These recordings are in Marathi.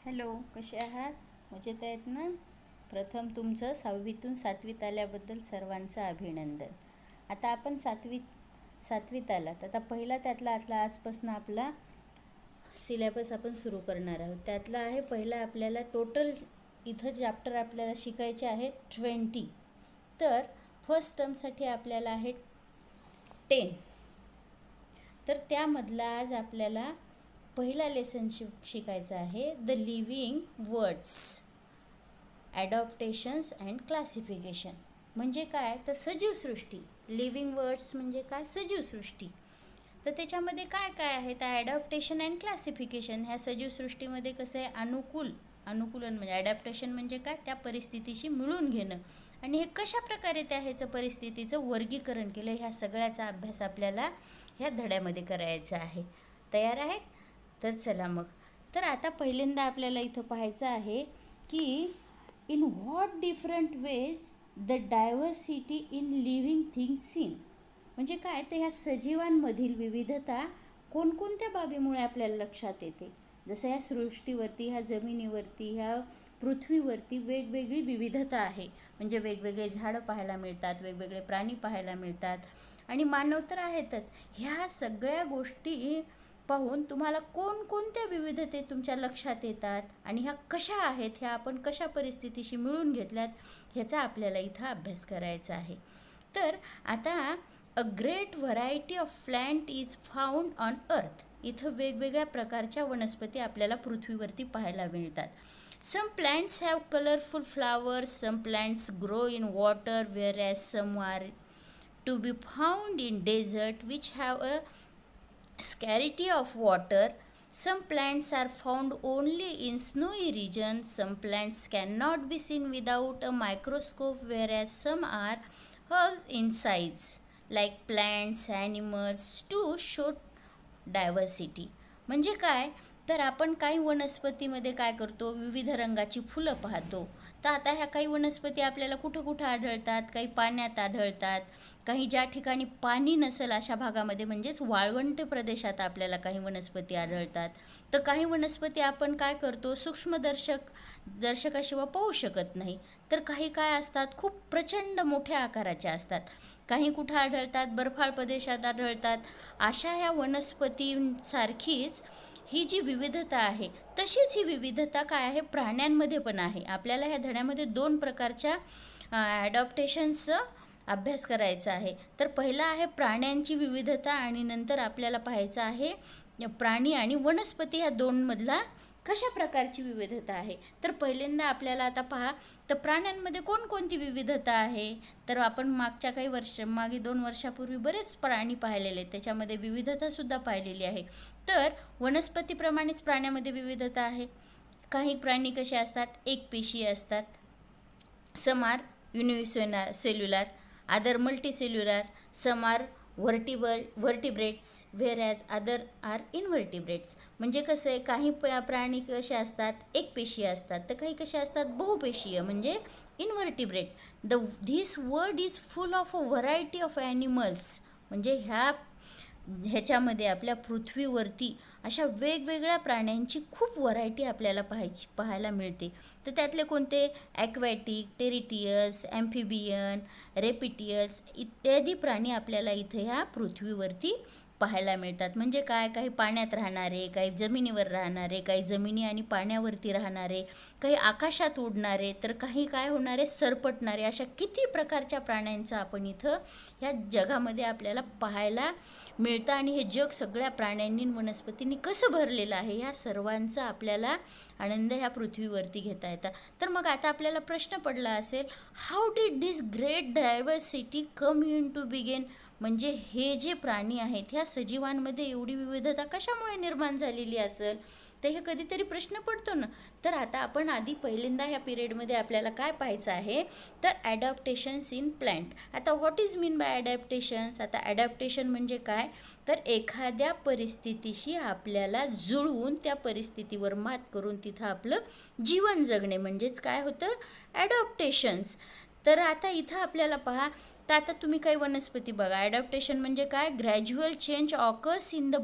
हॅलो, कसे आहात? मजेत आहेत ना? प्रथम तुमचं 6वीतून 7वीत आल्याबद्दल सर्वांचं अभिनंदन. आता आपण सातवीत आलात. आता पहिला त्यातला आजपासून आपला सिलेबस आपण सुरू करणार आहोत. त्यातला आहे पहिला आपल्याला टोटल इथं चॅप्टर आपल्याला शिकायचे आहेत 20. तर फर्स्ट टर्मसाठी आपल्याला आहे 10. तर त्यामधला आज आपल्याला पहिला लेसन शिकायचा आहे the living words adaptations and classification. म्हणजे काय तर सजीव सृष्टी. लिव्हिंग वर्ड्स म्हणजे काय? सजीव सृष्टी. तर त्याच्यामध्ये काय काय आहे तर ॲडॉप्टेशन अँड क्लासिफिकेशन. ह्या सजीव सृष्टीमध्ये कसं आहे अनुकूलन म्हणजे ॲडॅप्टेशन म्हणजे काय त्या परिस्थितीशी मिळून घेणं आणि हे कशा प्रकारे ह्याचं परिस्थितीचं वर्गीकरण केलं ह्या सगळ्याचा अभ्यास आपल्याला ह्या धड्यामध्ये करायचा आहे. तयार आहेत? तर चला मग. तर आता पहिल्यांदा आपल्याला इथं पाहायचं आहे की in what different ways the diversity in living things scene. म्हणजे काय तर ह्या सजीवांमधील विविधता कोणकोणत्या बाबीमुळे आपल्याला लक्षात येते. जसं ह्या सृष्टीवरती, ह्या जमिनीवरती, ह्या पृथ्वीवरती वेगवेगळी विविधता आहे. म्हणजे वेगवेगळे झाडं पाहायला मिळतात, वेगवेगळे प्राणी पाहायला मिळतात आणि मानव तर आहेतच. ह्या सगळ्या गोष्टी पाहून तुम्हाला कोणकोणत्या विविधते तुमच्या लक्षात येतात आणि ह्या कशा आहेत, ह्या आपण कशा परिस्थितीशी मिळून घेतल्यात ह्याचा आपल्याला इथं अभ्यास करायचा आहे. तर आता a great variety of plant is found on earth. इथं वेगवेगळ्या प्रकारच्या वनस्पती आपल्याला पृथ्वीवरती पाहायला मिळतात. Some plants have colourful flowers, some plants grow in water whereas some are to be found in desert which have a scarcity of water. Some plants are found only in snowy regions. Some plants cannot be seen without a microscope whereas some are huge in size like plants animals to show diversity. म्हणजे काय तर आपण काही वनस्पतीमध्ये काय करतो विविध रंगाची फुलं पाहतो. तर आता ह्या काही वनस्पती आपल्याला कुठं कुठं आढळतात, काही पाण्यात आढळतात, काही ज्या ठिकाणी पाणी नसेल अशा भागामध्ये म्हणजेच वाळवंट प्रदेशात आपल्याला काही वनस्पती आढळतात. तर काही वनस्पती आपण काय करतो दर्शकाशिवाय पाहू शकत नाही. तर काही काय असतात खूप प्रचंड मोठ्या आकाराच्या असतात. काही कुठं आढळतात बर्फाळ प्रदेशात आढळतात. अशा ह्या वनस्पतींसारखीच ही जी विविधता आहे तशीच ही विविधता काय आहे प्राण्यांमध्ये पण आहे. आपल्याला ह्या धड्यामध्ये 2 प्रकारच्या ॲडॉप्टेशन्सचा अभ्यास करायचा आहे. तर पहिला आहे प्राण्यांची विविधता आणि नंतर आपल्याला पाहायचं आहे प्राणी आणि वनस्पती ह्या 2 मधला कशा प्रकारची विविधता आहे. तर पहिल्यांदा आपल्याला आता पहा तर प्राण्यांमध्ये कोणकोणती विविधता आहे. तर आपण मागे 2 वर्षापूर्वी बरेच प्राणी पाहिलेले, त्याच्यामध्ये विविधतासुद्धा पाहिलेली आहे. तर वनस्पतीप्रमाणेच प्राण्यामध्ये विविधता आहे. काही प्राणी कसे असतात एकपेशीय असतात. Some are unicellular, other multicellular, some are vertebrates whereas other are invertebrates. म्हणजे कसं आहे काही प्राणी कसे असतात एकपेशीय असतात तर काही कसे असतात बहुपेशीय म्हणजे invertebrate. This word is full of a variety of animals. म्हणजे ह्याच्यामध्ये आपल्या पृथ्वीवरती अशा वेगवेगळ्या प्राण्यांची खूप व्हरायटी आपल्याला पाहायला मिळते. तर त्यातले कोणते ॲक्वॅटिक, टेरिटियस, ॲम्फिबियन, रेपिटियस इत्यादी प्राणी आपल्याला इथे ह्या पृथ्वीवरती पाहायला मिळतात. म्हणजे काय काही पाण्यात राहणारे, काही जमिनीवर राहणारे, काही जमिनी आणि पाण्यावरती राहणारे, काही आकाशात उडणारे, तर काही काय होणारे सरपटणारे. अशा किती प्रकारच्या प्राण्यांचं आपण इथं ह्या जगामध्ये आपल्याला पाहायला मिळतं आणि हे जग सगळ्या प्राण्यांनी वनस्पतींनी कसं भरलेलं आहे ह्या सर्वांचा आपल्याला आनंद ह्या पृथ्वीवरती घेता येतात. तर मग आता आपल्याला प्रश्न पडला असेल how did this great diversity come in to begin. म्हणजे हे जे प्राणी आहेत ह्या सजीवांमध्ये एवढी विविधता कशामुळे निर्माण झालेली असेल तर हे कधीतरी प्रश्न पडतो ना. तर आता आपण आधी पहिल्यांदा ह्या पिरियडमध्ये आपल्याला काय पाहायचं आहे तर ॲडॅप्टेशन्स इन प्लांट. आता what is mean by adaptations. आता ॲडॅप्टेशन म्हणजे काय तर एखाद्या परिस्थितीशी आपल्याला जुळवून त्या परिस्थितीवर मात करून तिथं आपलं जीवन जगणे म्हणजेच काय होतं ॲडॉप्टेशन्स. तर आता इथं आपल्याला पहा, तर आता तुम्ही काही वनस्पती बघा. ॲडॅप्टेशन म्हणजे काय? Gradual change occurs in the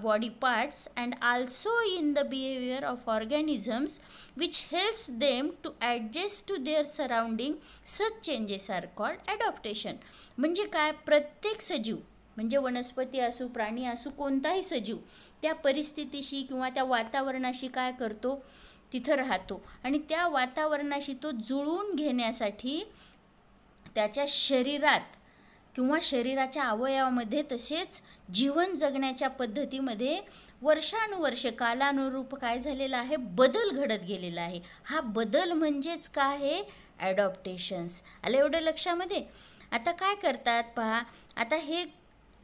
body parts and also in the behaviour of organisms which helps them to adjust to their surrounding. Such changes are called adaptation. म्हणजे काय? प्रत्येक सजीव म्हणजे वनस्पती असू, प्राणी असू, कोणताही सजीव त्या परिस्थितीशी किंवा त्या वातावरणाशी काय करतो? तिथं राहतो. आणि त्या वातावरणाशी तो जुळवून घेण्यासाठी त्याच्या शरीरात किंवा शरीराच्या अवयवामध्ये तसेच जीवन जगण्याच्या पद्धतीमध्ये वर्षानुवर्ष कालानुरूप काय झालेलं आहे? बदल घडत गेलेला आहे. हा बदल म्हणजेच काय आहे? ॲडॉप्टेशन्स. आलं एवढं लक्षामध्ये? आता काय करतात पहा, आता हे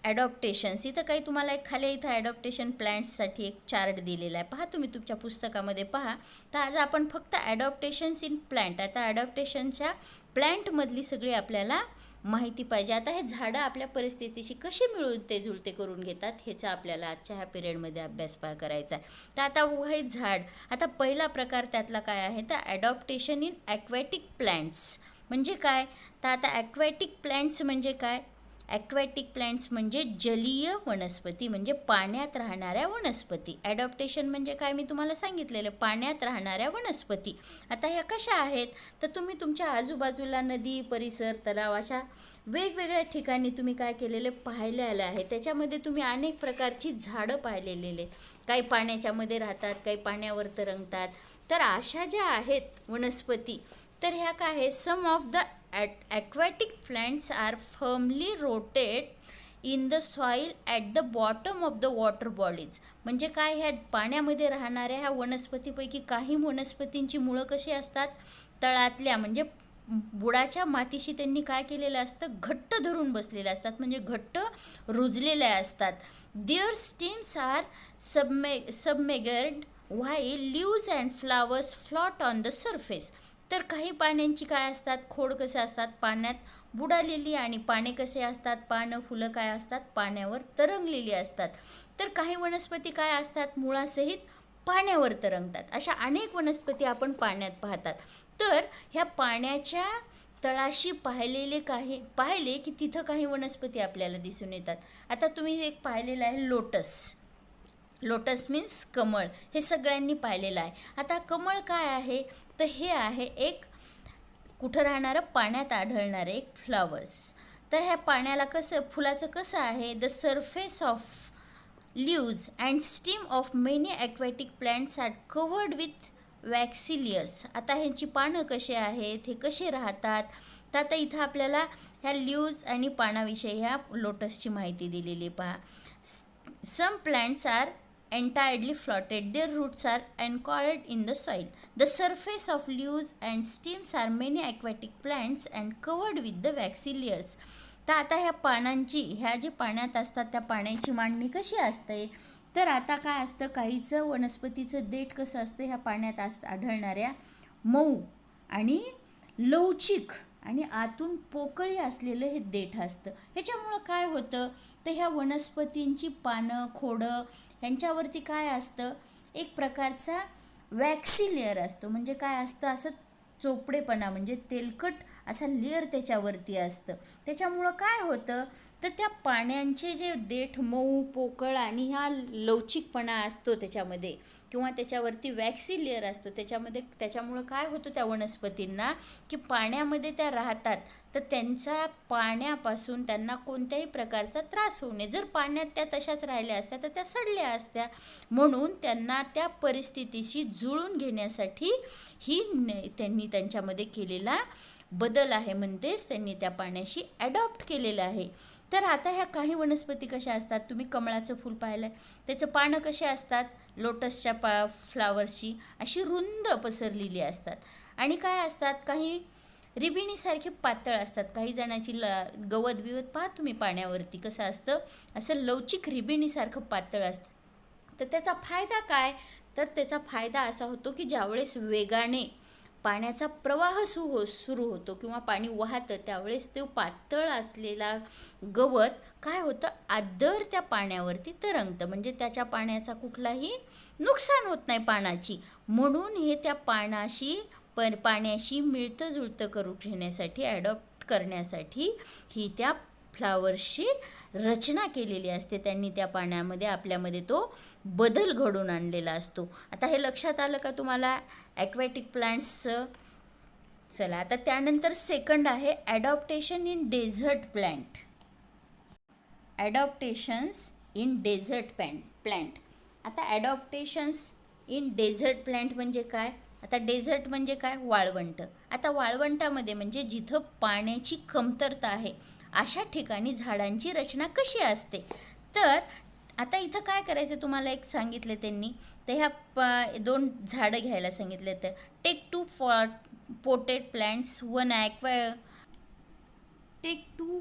ॲडॉप्टेशन्स इथं काही तुम्हाला एक खाली इथं ॲडॉप्टेशन प्लॅन्ट्ससाठी एक चार्ट दिलेला आहे. पहा तुम्ही तुमच्या पुस्तकामध्ये पहा. तर आज आपण फक्त ॲडॉप्टेशन्स इन प्लॅन्ट, आता ॲडॉप्टेशनच्या प्लॅन्टमधली सगळी आपल्याला माहिती पाहिजे. आता हे झाडं आपल्या परिस्थितीशी कशी मिळते जुळते करून घेतात ह्याचा आपल्याला आजच्या ह्या पिरियडमध्ये अभ्यास करायचा आहे. तर आता हे झाड, आता पहिला प्रकार त्यातला काय आहे? तर ॲडॉप्टेशन इन ॲक्वॅटिक प्लॅन्ट्स. म्हणजे काय? तर आता ॲक्वॅटिक प्लॅन्ट्स म्हणजे काय? ॲक्वॅटिक प्लॅन्ट्स म्हणजे जलीय वनस्पती, म्हणजे पाण्यात राहणाऱ्या वनस्पती. ॲडॉप्टेशन म्हणजे काय? मी तुम्हाला सांगितलेलं, पाण्यात राहणाऱ्या वनस्पती. आता ह्या कशा आहेत? तर तुम्ही तुमच्या आजूबाजूला नदी, परिसर, तलाव अशा वेगवेगळ्या ठिकाणी तुम्ही काय केलेले? पाहिलेलं आहे. त्याच्यामध्ये तुम्ही अनेक प्रकारची झाडं पाहिलेले आहेत. काही पाण्याच्यामध्ये राहतात, काही पाण्यावर तरंगतात. तर अशा ज्या आहेत वनस्पती, तर ह्या काय आहे? Some of the aquatic plants are firmly rooted in the soil at the bottom of the water bodies. म्हणजे काय? ह्या पाण्यामध्ये राहणाऱ्या ह्या वनस्पतीपैकी काही वनस्पतींची मुळं कशी असतात? तळातल्या म्हणजे बुडाच्या मातीशी त्यांनी काय केलेलं असतं? घट्ट धरून बसलेले असतात, म्हणजे घट्ट रुजलेल्या असतात. Their stems are submerged while leaves and flowers float on the surface. तर काही पाण्यांची काय असतात? खोड कसे असतात? पाण्यात बुडालेली. आणि पाने कसे असतात? पानं, फुलं काय असतात? पाण्यावर तरंगलेली असतात. तर काही वनस्पती काय असतात? मुळासहित पाण्यावर तरंगतात. अशा अनेक वनस्पती आपण पाण्यात पाहतात. तर ह्या पाण्याच्या तळाशी पाहिले की तिथं काही वनस्पती आपल्याला दिसून येतात. आता तुम्ही एक पाहिलेलं आहे लोटस. लोटस मीन्स कमळ. हे सगळ्यांनी पाहिलेलं आहे. आता कमळ काय आहे? तर हे आहे एक कुठं राहणारं? पाण्यात आढळणारं एक फ्लावर्स. तर ह्या पाण्याला फुलाचं कसं आहे? The surface of leaves and stem of many aquatic plants are covered with waxy layers. आता ह्यांची पानं कशी आहेत? हे कसे राहतात? तर आता इथं आपल्याला ह्या लीव्ज आणि पानाविषयी ह्या लोटसची माहिती दिलेली पहा. Some plants are entirely floated. Their roots are anchored in the soil. The surface of leaves and stems are many aquatic plants and covered with the waxy layers. तर आता ह्या पानांची, ह्या जे पाण्यात असतात त्या पाण्याची मांडणी कशी असते? तर आता काय असतं? काहीचं वनस्पतीचं देठ कसं असतं? ह्या पाण्यात आढळणाऱ्या मऊ आणि लवचिक आणि आतून पोकळी असलेलं हे देठ असतं. ह्याच्यामुळं काय होतं? तर ह्या वनस्पतींची पानं, खोडं ह्यांच्यावरती काय असतं? एक प्रकारचा वॅक्सी लेअर असतो. म्हणजे काय असतं? असं चोपडेपणा म्हणजे तेलकट असा लेअर त्याच्यावरती असतं. त्याच्यामुळं काय होतं? तर त्या पाण्यांचे जे देठ मऊ, पोकळ आणि हा लवचिकपणा असतो त्याच्यामध्ये किंवा त्याच्यावरती वॅक्सी लेअर असतो त्याच्यामुळं काय होतं? त्या वनस्पतींना की पाण्यामध्ये त्या राहतात तर त्यांचा पाण्यापासून त्यांना कोणत्याही प्रकारचा त्रास होऊ नये. जर पाण्यात त्या तशाच राहिल्या असत्या तर त्या सडल्या असत्या. म्हणून त्यांना त्या परिस्थितीशी जुळून घेण्यासाठी त्यांनी त्यांच्यामध्ये केलेला बदल आहे, म्हणजेच त्यांनी त्या पाण्याशी ॲडॉप्ट केलेलं आहे. तर आता ह्या काही वनस्पती कशा असतात? तुम्ही कमळाचं फूल पाहिलं आहे, त्याचं पानं कशी असतात? लोटसच्या फ्लावर्सची अशी रुंद पसरलेली असतात. आणि काय असतात? काही रिबिणीसारखे पातळ असतात. काही जणांची गवत बिवत पाहा तुम्ही पाण्यावरती कसं असतं? असं लवचिक रिबिणीसारखं पातळ असतं. तर त्याचा फायदा काय? तर त्याचा फायदा असा होतो की ज्यावेळेस वेगाने पाण्याचा प्रवाह सुरू होतो किंवा पाणी वाहतं त्यावेळेस ते पातळ असलेला गवत काय होतं? आदर त्या पाण्यावरती तरंगतं. म्हणजे त्याच्या पाण्याचा कुठलाही नुकसान होत नाही पाण्याची. म्हणून हे त्या पाण्याशी पाण्याशी मिळतं जुळतं करून घेण्यासाठी, ॲडॉप्ट करण्यासाठी ही त्या फ्लावर्सची रचना केलेली असते. त्यांनी त्या पाण्यामध्ये आपल्यामध्ये तो बदल घडवून आणलेला असतो. आता हे लक्षात आलं का तुम्हाला ॲक्वॅटिक प्लांट्सचं? चला आता त्यानंतर सेकंड आहे adaptation in desert plant. Adaptations in desert plant. आता ॲडॉप्टेशन्स इन डेझर्ट प्लांट म्हणजे काय? आता डेझर्ट म्हणजे काय? वाळवंट. आता वाळवंटामध्ये म्हणजे जिथं पाण्याची कमतरता आहे अशा ठिकाणी झाडांची रचना कशी असते? तर आता इथं काय करायचं तुम्हाला एक सांगितलं त्यांनी, तर ह्या 2 झाडं घ्यायला सांगितले. तर take 2 potted plants, take 2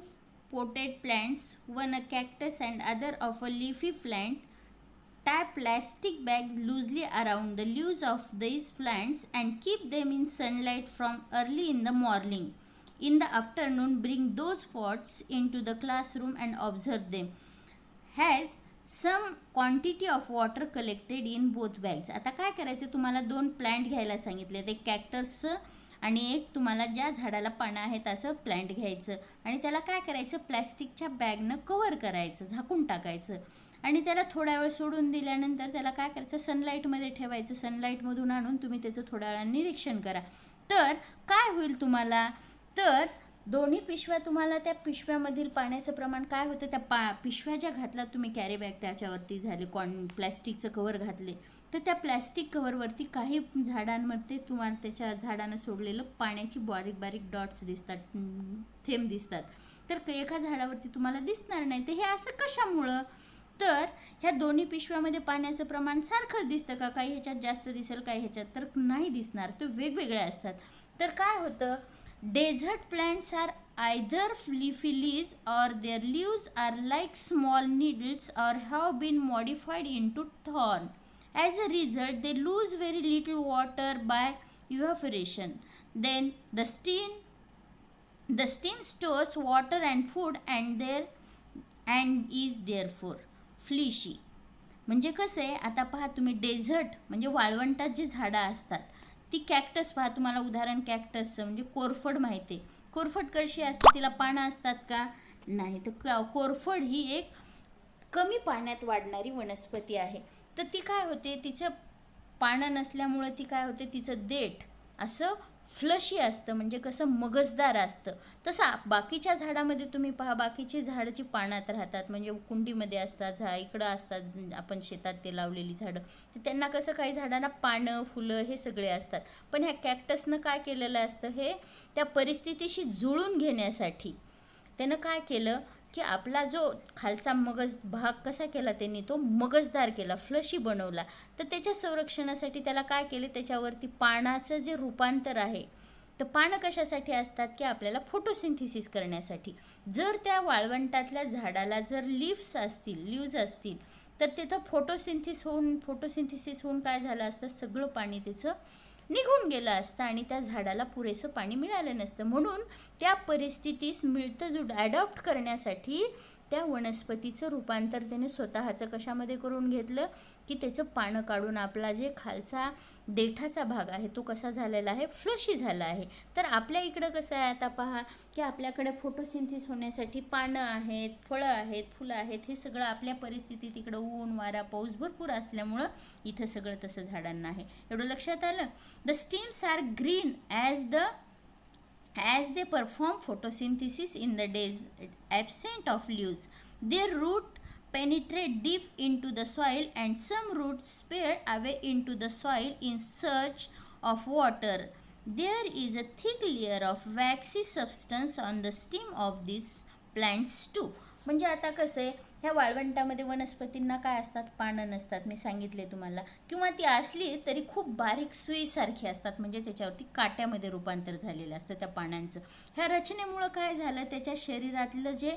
potted plants, one a cactus and other of a leafy plant. Tie plastic bags loosely around the leaves of these plants and keep them in sunlight from early in the morning. In the afternoon, bring those pots into the classroom and observe them. Has some quantity of water collected in both bags. आता काय करायचं तुम्हाला 2 प्लांट घ्यायला सांगितले. ते कॅक्टसचं आणि एक तुम्हाला ज्या झाडाला पानं आहेत असं प्लांट घ्यायचं आणि त्याला काय करायचं प्लॅस्टिकच्या बॅगनं कव्हर करायचं, झाकून टाकायचं आणि त्याला थोडा वेळ सोडून दिल्यानंतर त्याला काय करायचं सनलाईटमध्ये ठेवायचं. सनलाईटमधून आणून तुम्ही त्याचं थोड्या वेळा निरीक्षण करा. तर काय होईल तुम्हाला, तर दोन्ही पिशव्या तुम्हाला त्या पिशव्यामधील पाण्याचं प्रमाण काय होतं, त्या पिशव्या ज्या घातल्या तुम्ही कॅरी बॅग त्याच्यावरती झाले प्लॅस्टिकचं कव्हर घातले, तर त्या प्लॅस्टिक कव्हरवरती काही झाडांमध्ये तुम्हाला त्याच्या झाडानं सोडलेलं पाण्याची बारीक बारीक डॉट्स दिसतात, थेंब दिसतात. तर एका झाडावरती तुम्हाला दिसणार नाही. तर हे असं कशामुळं? तर ह्या दोन्ही पिशव्यामध्ये पाण्याचं प्रमाण सारखंच दिसतं का? काही ह्याच्यात जास्त दिसेल, काही ह्याच्यात तर नाही दिसणार. ते वेगवेगळे असतात. तर काय होतं, desert plants are either leafy leaves or their leaves are like small needles or have been modified into thorn. As a result, they lose very little water by evaporation. Then the stem stores water and food and is therefore fleshy. म्हणजे कसं आहे, आता पहा तुम्ही डेझर्ट म्हणजे वाळवंटात जी झाडं असतात ती कॅक्टस पहा, तुम्हाला उदाहरण कॅक्टसचं म्हणजे कोरफड माहिती आहे. कोरफड कशी असते, तिला पानं असतात का? नाही. तर कोरफड ही एक कमी पाण्यात वाढणारी वनस्पती आहे. तर ती काय होते, तिचं पानं नसल्यामुळं ती काय होते, तिचं देठ असं फ्लशी असतं, म्हणजे कसं मगजदार असतं. तसं बाकीच्या झाडामध्ये तुम्ही पहा, बाकीची झाडाची पानात राहतात, म्हणजे कुंडीमध्ये असतात, इकडं असतात, आपण शेतात ते लावलेली झाडं, तर त्यांना कसं काही झाडांना पानं फुलं हे सगळे असतात. पण ह्या कॅक्टसनं काय केलेलं असतं, हे त्या परिस्थितीशी जुळून घेण्यासाठी त्यानं काय केलं की आपला जो खालचा मगज भाग कसा केला, त्यांनी तो मगजदार केला, फ्लशी बनवला. तर त्याच्या संरक्षणासाठी त्याला काय केले, त्याच्यावरती पानाचं जे रूपांतर आहे, तर पानं कशासाठी असतात की आपल्याला फोटोसिंथेसिस करण्यासाठी. जर त्या वाळवंटातल्या झाडाला जर लीव्स असतील तर तिथं फोटोसिंथेसिस होऊन काय झालं असतं, सगळं पाणी त्याचं निघून गेलं असतं आणि त्या झाडाला पुरेसं पाणी मिळालं नसतं. म्हणून त्या परिस्थितीस मिळतं ॲडॉप्ट करण्यासाठी त्या वनस्पतीचं रूपांतर त्याने स्वतःचं कशामध्ये करून घेतलं की त्याचं पानं काढून आपला जे खालचा देठाचा भाग आहे तो कसा झालेला आहे, फ्लशी झाला आहे. तर आपल्या इकडं कसं आहे, आता पहा की आपल्याकडे फोटोसिंथेसिस होण्यासाठी पानं आहेत, फळं आहेत, फुलं आहेत, हे सगळं आपल्या परिस्थितीत इकडं ऊन वारा पाऊस भरपूर असल्यामुळं इथं सगळं तसं झाडांना आहे. एवढं लक्षात आलं. The stems are green as they perform photosynthesis in the days absent of leaves. Their root penetrate deep into the soil and some roots spear away into the soil in search of water. There is a thick layer of waxy substance on the stem of these plants too. म्हणजे आता कसं आहे, ह्या वाळवंटामध्ये वनस्पतींना काय असतात, पानं नसतात, मी सांगितले तुम्हाला, किंवा ती असली तरी खूप बारीक सुईसारखी असतात, म्हणजे त्याच्यावरती काट्यामध्ये रूपांतर झालेलं असतं त्या पानांचं. ह्या रचनेमुळं काय झालं, त्याच्या शरीरातलं जे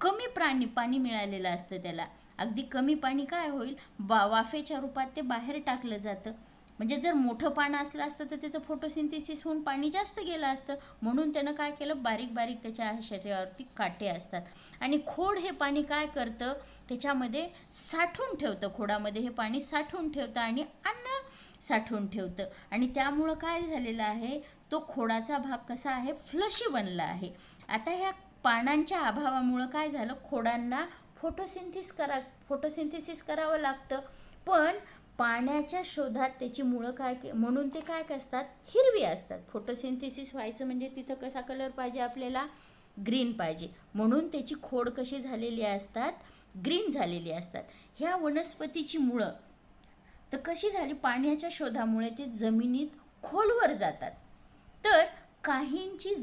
कमी पाणी मिळालेलं असतं त्याला, अगदी कमी पाणी काय होईल, वाफेच्या रूपात ते बाहेर टाकलं जातं. म्हणजे जर मोठं पानं असलं असतं तर त्याचं फोटोसिंथेसिस होऊन पाणी जास्त गेलं असतं. म्हणून त्यानं काय केलं, बारीक बारीक त्याच्या शरीरावरती काटे असतात आणि खोड हे पाणी काय करतं, त्याच्यामध्ये साठवून ठेवतं, खोडामध्ये हे पाणी साठवून ठेवतं आणि अन्न साठवून ठेवतं आणि त्यामुळं काय झालेलं आहे, तो खोडाचा भाग कसा आहे, फ्लशी बनला आहे. आता ह्या पानांच्या अभावामुळं काय झालं, खोडांना फोटोसिंथेसिस करावं लागतं. पण पाण्याच्या शोधात त्याची मुळं म्हणून ते काय असतात, हिरवी असतात. फोटोसिंथेसिस व्हायचं म्हणजे तिथं कसा कलर पाहिजे आपल्याला, ग्रीन पाहिजे. म्हणून त्याची खोड कशी झालेली असतात, ग्रीन झालेली असतात. ह्या वनस्पतीची मुळं तर कशी झाली, पाण्याच्या शोधामुळे ते जमिनीत खोलवर जातात. तर काहींची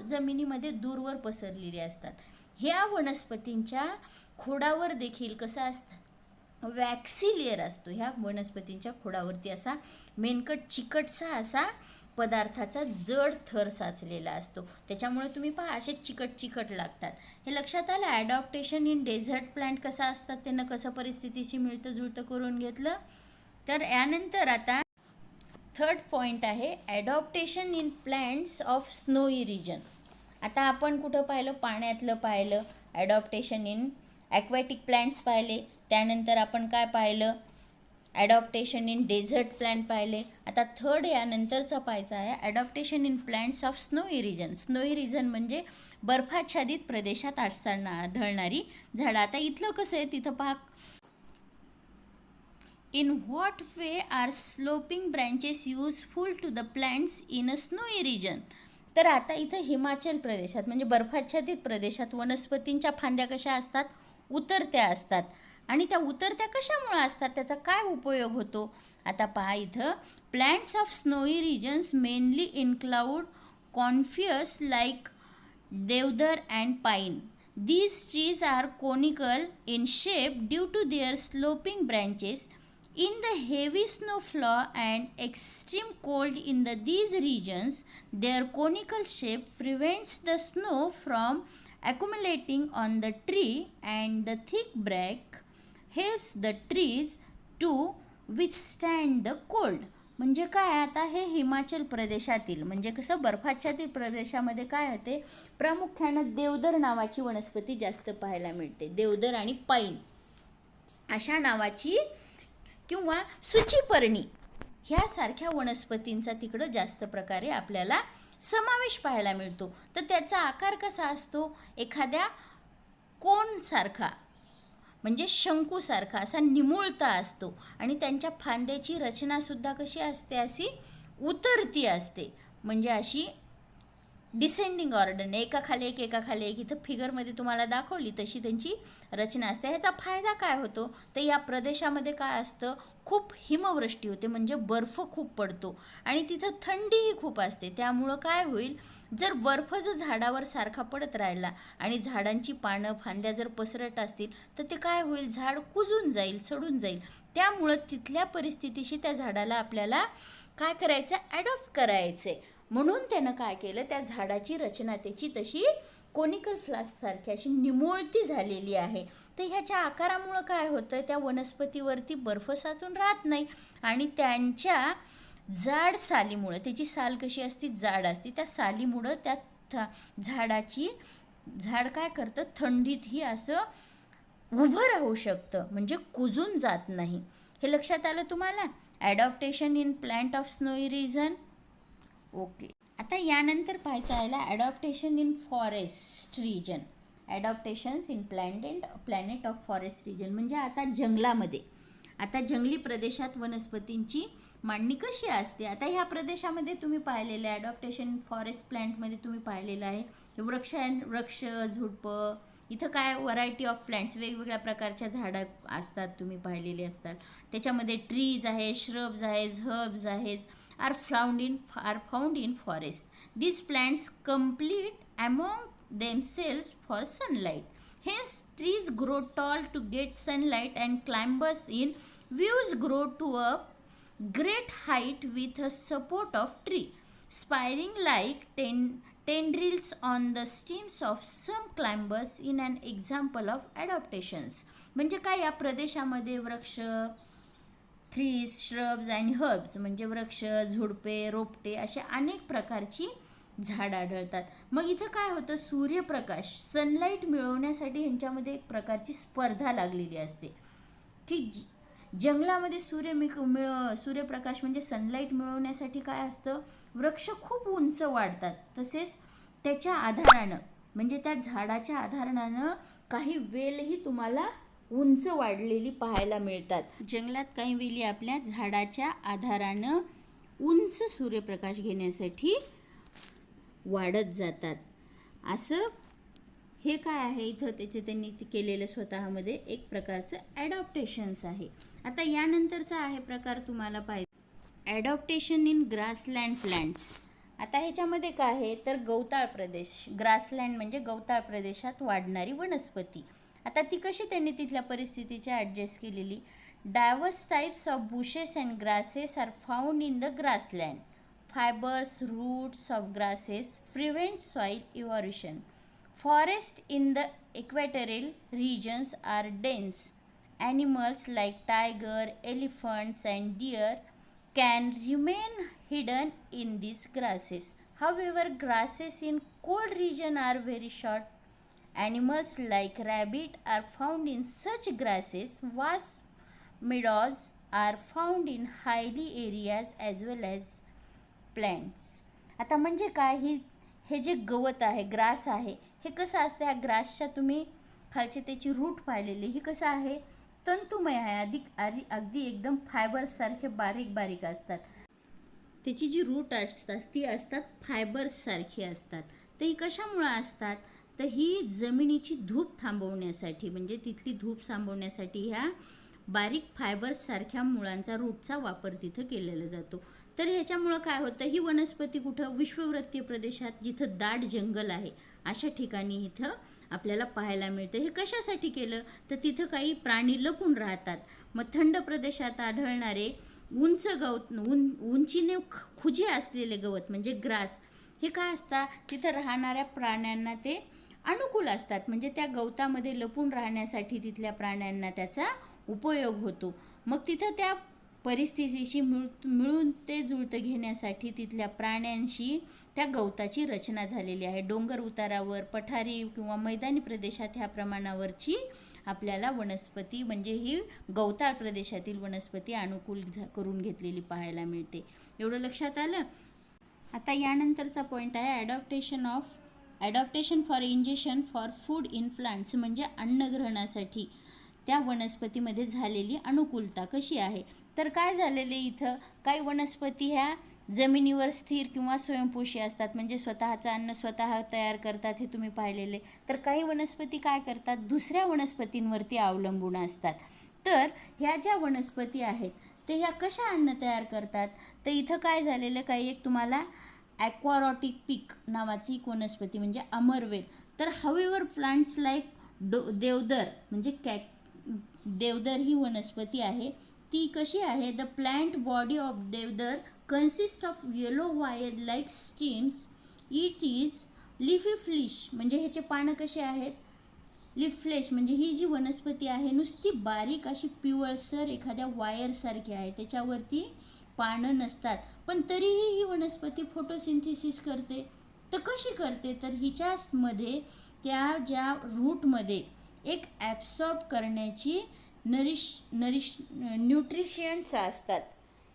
जमिनीमध्ये दूरवर पसरलेली असतात. ह्या वनस्पतींच्या खोडावर देखील कसं असतं, वॅक्सी लेअर असतो. ह्या वनस्पतींच्या खोडावरती असा मेनकट चिकटसा असा पदार्थाचा जड थर साचलेला असतो. त्याच्यामुळे तुम्ही पहा असे चिकट लागतात. हे लक्षात आलं. ॲडॉप्टेशन इन डेझर्ट प्लांट कसं असतात, त्यांना कसं परिस्थितीशी मिळतं जुळतं करून घेतलं. तर यानंतर आता थर्ड पॉईंट आहे adaptation in plants of snowy region. आता आपण कुठं पाहिलं, पाण्यातलं पाहिलं, ॲडॉप्टेशन इन ॲक्वॅटिक प्लांट्स पाहिले. त्यानंतर आपण काय पाहिलं, ॲडॉप्टेशन इन डेझर्ट प्लांट पाहिले. आता थर्ड यानंतरचा पाहायचा आहे adaptation in plants of snowy region. Snowy region म्हणजे बर्फाच्छादित प्रदेशात आढळणारी झाडं. आता इथलं कसं आहे, तिथं पहा, in what way are sloping branches useful to the plants in a snowy region. तर आता इथं हिमाचल प्रदेशात म्हणजे बर्फाच्छादित प्रदेशात वनस्पतींच्या फांद्या कशा असतात, उतरत्या असतात. आणि त्या उतरत्या कशामुळे असतात, त्याचा काय उपयोग होतो. आता पहा इथं, plants of snowy regions mainly include conifers like deodar and pine. These trees are conical in shape due to their sloping branches. In the heavy snowfall and extreme cold in these regions, their conical shape prevents the snow from accumulating on the tree, and the thick bark helps the trees to withstand the cold. म्हणजे काय, आता हे हिमाचल प्रदेशातील म्हणजे कसं बर्फाच्छादित प्रदेशामध्ये काय होते, प्रामुख्यानं देवदर नावाची वनस्पती जास्त पाहायला मिळते. देवदर आणि पाईन अशा नावाची किंवा सूचीपर्णी ह्यासारख्या वनस्पतींचा तिकडं जास्त प्रकारे आपल्याला समावेश पाहायला मिळतो. तर त्याचा आकार कसा असतो, एखाद्या कोनसारखा म्हणजे शंकूसारखा असा निमुळता असतो. आणि त्यांच्या फांद्याची रचनासुद्धा कशी असते, अशी उतरती असते. म्हणजे अशी डिसेंडिंग ऑर्डरने एकाखाली एक इथं फिगरमध्ये तुम्हाला दाखवली तशी त्यांची रचना असते. ह्याचा फायदा काय होतो, तर या प्रदेशामध्ये काय असतं, खूप हिमवृष्टी होते म्हणजे बर्फ खूप पडतो आणि तिथं थंडीही खूप असते. त्यामुळं काय होईल, जर बर्फ जर झाडावर सारखा पडत राहिला आणि झाडांची पानं फांद्या जर पसरट असतील तर ते काय होईल, झाड कुजून जाईल, सडून जाईल. त्यामुळं तिथल्या परिस्थितीशी त्या झाडाला आपल्याला काय करायचं, ॲडॉप्ट करायचं. म्हणून त्यानं काय केलं, त्या झाडाची रचना त्याची तशी कोनिकल फ्लास्कसारखी अशी निमुळती झालेली आहे. तर ह्याच्या आकारामुळं काय होतं, त्या वनस्पतीवरती बर्फ साचून राहत नाही आणि त्यांच्या जाड सालीमुळं, त्याची साल कशी असती, जाड असते, त्या सालीमुळं त्या झाड काय करतं, थंडीतही असं उभं राहू शकतं म्हणजे कुजून जात नाही. हे लक्षात आलं तुम्हाला, adaptation in plant of snowy region. Okay, आता यानंतर पाहायचं आहे adaptation in forest region. Adaptations in planet of forest region म्हणजे आता जंगलामध्ये, आता जंगली प्रदेशात वनस्पतींची मांडणी कशी असते. आता ह्या प्रदेशामध्ये तुम्ही पाहिलेलं आहे ॲडॉप्टेशन फॉरेस्ट प्लांटमध्ये तुम्ही पाहिलेलं आहे वृक्ष झुडपं, इथं काय व्हरायटी ऑफ प्लांट्स, वेगवेगळ्या प्रकारच्या झाडं असतात, तुम्ही पाहिलेले असतात. त्याच्यामध्ये ट्रीज आहे, श्रब्स आहेत, हर्ब्स आहेत, are found in forest. These plants complete among themselves for sunlight. Hence, trees grow tall to get sunlight and climbers in views grow to a great height with a support of tree, spiring like tendrils on the stems of some climbers in an example of adaptations. म्हणजे काय, या प्रदेशामध्ये वृक्ष, ट्रीज, श्रब्स अँड हर्ब्स म्हणजे वृक्ष, झुडपे, रोपटे अशा अनेक प्रकारची झाड आढळतात. मग इथं काय होतं, सूर्यप्रकाश, सनलाईट मिळवण्यासाठी ह्यांच्यामध्ये एक प्रकारची स्पर्धा लागलेली असते की जंगलामध्ये सूर्यप्रकाश म्हणजे सनलाईट मिळवण्यासाठी काय असतं, वृक्ष खूप उंच वाढतात. तसेच त्याच्या आधारानं म्हणजे त्या झाडाच्या आधारानं काही वेलही तुम्हाला उंच वाढलेली पाहायला मिळतात. जंगलात काही वेली आपल्या झाडाच्या आधारानं उंच सूर्यप्रकाश घेण्यासाठी वाढत जातात. असं हे काय आहे इथं त्यांनी केलेलं स्वतःमध्ये एक प्रकारचं ॲडॉप्टेशन्स आहे. आता यानंतरचा आहे प्रकार तुम्हाला पाहिजे ॲडॉप्टेशन इन ग्रासलँड प्लांट्स. आता ह्याच्यामध्ये काय आहे तर गवताळ प्रदेश, ग्रासलँड म्हणजे गवताळ प्रदेशात वाढणारी वनस्पती. आता ती कशी त्यांनी तिथल्या परिस्थितीची ॲडजस्ट केलेली. Diverse types of bushes and grasses are found in the grassland. Fibres, roots of grasses prevent soil evolution. Forests in the equatorial regions are dense. Animals like tiger, elephants, and deer can remain hidden in these grasses. However, grasses in cold region are very short. Animals like rabbit are found in such grasses. Vast meadows are found in hilly areas as well as plants. आता म्हणजे काय, हे जे गवत आहे, ग्रास आहे, हे कसं असतं, ह्या ग्रासच्या तुम्ही खालचे त्याची रूट पाहिलेली, ही कसं आहे तंतुमय आहे, अगदी एकदम फायबर्ससारखे बारीक बारीक असतात. त्याची जी रूट असतात ती असतात फायबर्ससारखी असतात. तर ही कशामुळं असतात तर ही जमिनीची धूप थांबवण्यासाठी म्हणजे तिथली धूप थांबवण्यासाठी ह्या बारीक फायबर्ससारख्या मुळांचा रूटचा वापर तिथं केलेला जातो. तर ह्याच्यामुळं काय होतं, ही वनस्पती कुठं विषुववृत्तीय प्रदेशात जिथं दाट जंगल आहे अशा ठिकाणी इथं आपल्याला पाहायला मिळतं. हे कशासाठी केलं तर तिथं काही प्राणी लपून राहतात. मग थंड प्रदेशात आढळणारे उंच गवत, उंचीने खुजे असलेले गवत म्हणजे ग्रास हे काय असतात, तिथं राहणाऱ्या प्राण्यांना ते अनुकूल असतात. म्हणजे त्या गवतामध्ये लपून राहण्यासाठी तिथल्या प्राण्यांना त्याचा उपयोग होतो. मग तिथं त्या परिस्थितीशी मिळून ते जुळतं घेण्यासाठी तिथल्या प्राण्यांशी त्या गवताची रचना झालेली आहे. डोंगर उतारावर, पठारी किंवा मैदानी प्रदेशात ह्या प्रमाणावरची आपल्याला वनस्पती म्हणजे ही गवताळ प्रदेशातील वनस्पती अनुकूल करून घेतलेली पाहायला मिळते. एवढं लक्षात आलं. आता यानंतरचा पॉईंट आहे ॲडॉप्टेशन for injection for food in plants म्हणजे अन्नग्रहणासाठी त्या वनस्पतीमध्ये झालेली अनुकूलता कशी आहे. तर काय झालेले इथं काही वनस्पती ह्या जमिनीवर स्थिर किंवा स्वयंपोषी असतात म्हणजे स्वतःचं अन्न स्वतः तयार करतात, हे तुम्ही पाहिलेले. तर काही वनस्पती काय करतात, दुसऱ्या वनस्पतींवरती अवलंबून असतात. तर ह्या ज्या वनस्पती आहेत ते ह्या कशा अन्न तयार करतात तर इथं काय झालेलं, काही एक तुम्हाला ॲक्वारॉटिक पीक नावाची एक वनस्पती म्हणजे अमरवेल. तर हवेवर प्लांट्स लाईक देवदर म्हणजे देवदर ही वनस्पती आहे. ती कशी आहे, the plant body of Deodhar consist of yellow wire like stems. It is leafy फ्लिश म्हणजे ह्याचे पानं कसे आहेत, लिफ फ्लेश म्हणजे ही जी वनस्पती आहे नुसती बारीक अशी पिवळसर एखाद्या वायरसारखी आहे, त्याच्यावरती पानं नसतात. पण तरीही ही वनस्पती फोटोसिंथेसिस करते. तर कशी करते तर हिच्यामध्ये त्या ज्या रूटमध्ये एक ॲब्सॉर्ब करण्याची न्यूट्रिशियंट्स असतात.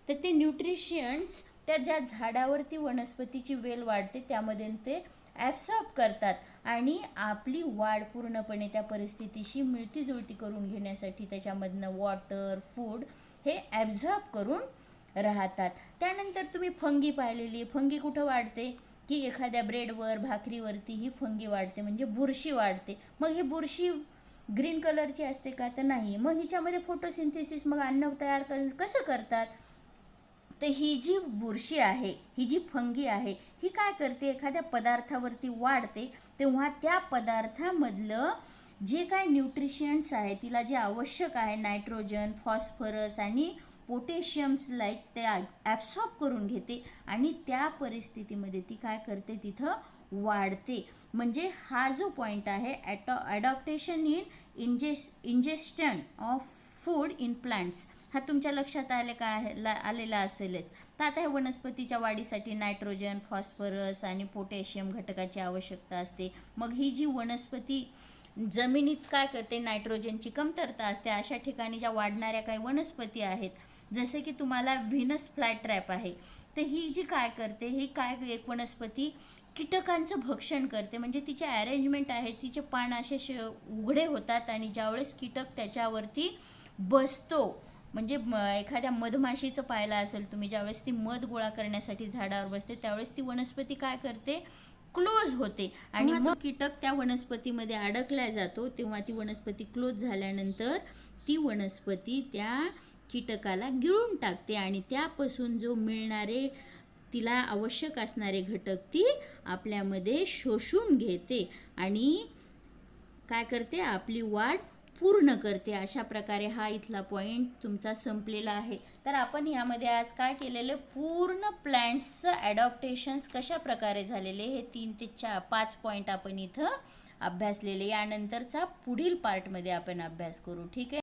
तर ते न्यूट्रिशियंट्स त्या ज्या झाडावरती वनस्पतीची वेल वाढते त्यामध्ये ते ॲब्सॉर्ब करतात आणि आपली वाढ पूर्णपणे त्या परिस्थितीशी मिळतीजुळती करून घेण्यासाठी त्याच्यामधनं वॉटर, फूड हे ॲब्झॉर्ब करून राहतात. त्यानंतर तुम्ही फंगी पाहिलेली. फंगी कुठं वाढते की एखाद्या ब्रेडवर, भाकरीवरती ही फंगी वाढते म्हणजे बुरशी वाढते. मग ही बुरशी ग्रीन कलरची असते का तर नाही. मग हिच्यामध्ये फोटोसिंथेसिस मग अन्न तयार कसं करतात तर ही जी बुरशी आहे, ही जी फंगी आहे ही काय करते, एखाद्या पदार्थावरती वाढते तेव्हा त्या पदार्थामधलं जे काय न्यूट्रिशियंट्स आहे तिला जे आवश्यक आहे नायट्रोजन, फॉस्फरस आणि पोटॅशियम्स लाईक ते ॲब्सॉर्ब करून घेते आणि त्या परिस्थितीमध्ये ती काय करते तिथं वाढते. म्हणजे हा जो पॉईंट आहे adaptation in ingestion of food in plants हा तुमच्या लक्षात आलेला असेलच. तर आता ह्या वनस्पतीच्या वाढीसाठी नायट्रोजन, फॉस्फरस आणि पोटॅशियम घटकाची आवश्यकता असते. मग ही जी वनस्पती जमिनीत काय करते, नायट्रोजनची कमतरता असते. अशा ठिकाणी ज्या वाढणाऱ्या काही वनस्पती आहेत, जसे की तुम्हाला व्हीनस फ्लायट्रॅप आहे, तर ही जी काय करते, ही काय एक वनस्पती कीटकांचं भक्षण करते. म्हणजे तिचे अरेंजमेंट आहे, तिचे पान असे उघडे होतात आणि ज्यावेळेस कीटक त्याच्यावरती बसतो, म्हणजे एखाद्या मधमाशीचं पाहिलं असेल तुम्ही, ज्यावेळेस ती मध गोळा करण्यासाठी झाडावर बसते त्यावेळेस ती वनस्पती काय करते, क्लोज होते आणि मग कीटक त्या वनस्पतीमध्ये अडकला जातो. तेव्हा ती वनस्पती क्लोज झाल्यानंतर ती वनस्पती त्या कीटकाला गिळून टाकते आणि त्यापासून जो मिळणारे तिला आवश्यक असणारे घटक ती आपल्यामध्ये शोषून घेते आणि काय करते, आपली वाढ पूर्ण करते. अशा प्रकारे हा इथला पॉईंट तुमचा संपलेला आहे. तर आपण यामध्ये आज काय केलेलं, पूर्ण प्लॅन्ट्सचं ॲडॉप्टेशन्स कशा प्रकारे झालेले हे 3 ते 5 पॉईंट आपण इथं अभ्यासलेले. यानंतरचा पुढील पार्टमध्ये आपण अभ्यास करू. ठीक आहे.